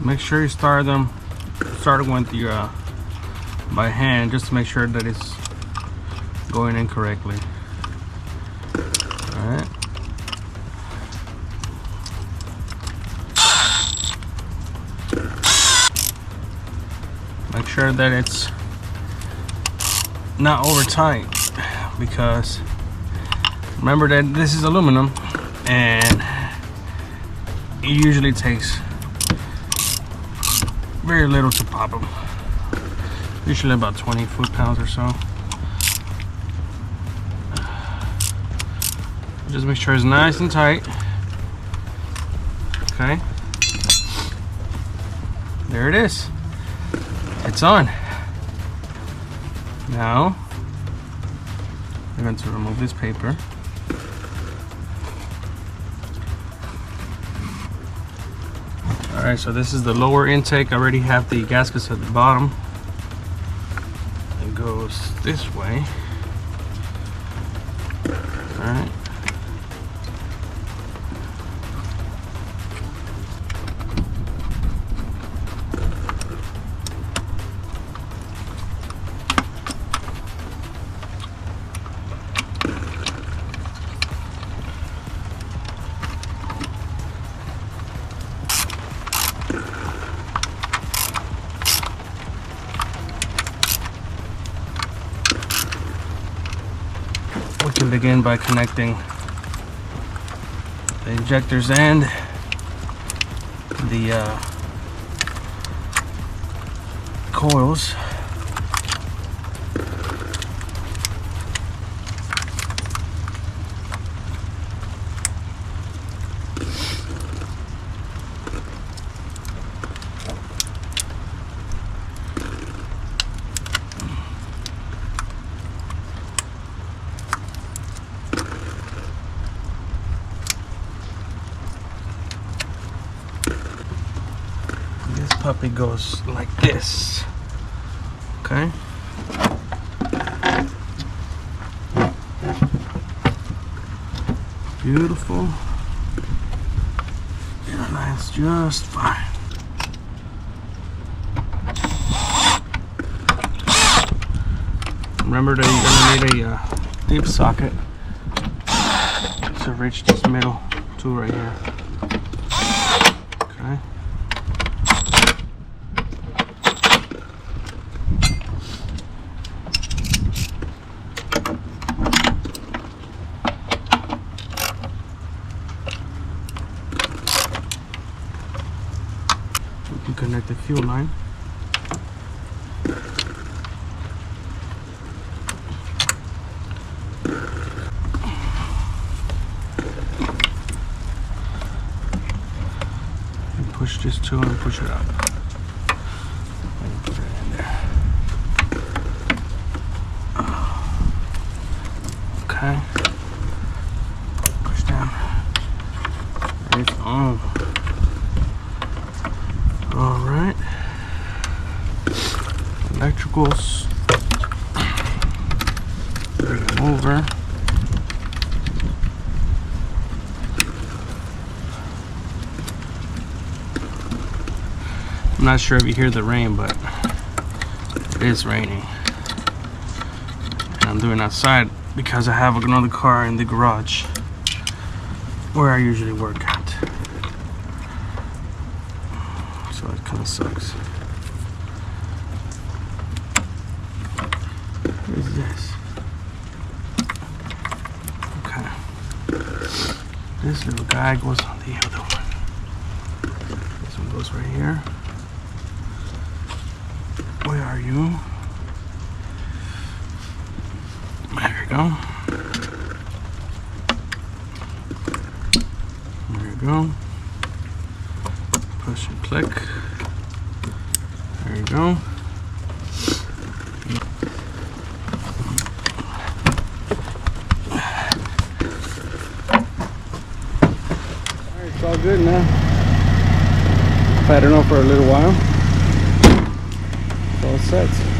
Make sure you start them with your by hand, just to make sure that it's going in correctly. All right. Make sure that it's not over tight, because remember that this is aluminum and it usually takes very little to pop them. Usually about 20 foot-pounds or so. Just make sure it's nice and tight. Okay. There it is. It's on. Now, I'm going to remove this paper. Alright, so this is the lower intake. I already have the gaskets at the bottom. It goes this way. Alright. We can begin by connecting the injectors and the coils. Puppy goes like this. Okay. Beautiful. It aligns just fine. Remember that you're gonna need a deep socket to reach this middle tool right here. Okay. Connect the fuel line. And push this tool and push it up. And put it in there. Okay. Push down. It's on. Alright, electricals, bring them over. I'm not sure if you hear the rain, but it is raining. And I'm doing outside because I have another car in the garage where I usually work at. So it kind of sucks. What is this? Okay. This little guy goes on the other one. This one goes right here. Where are you? There you go. There you go. Push and click. There you go. Alright, it's all good now. I've had it on for a little while. It's all set.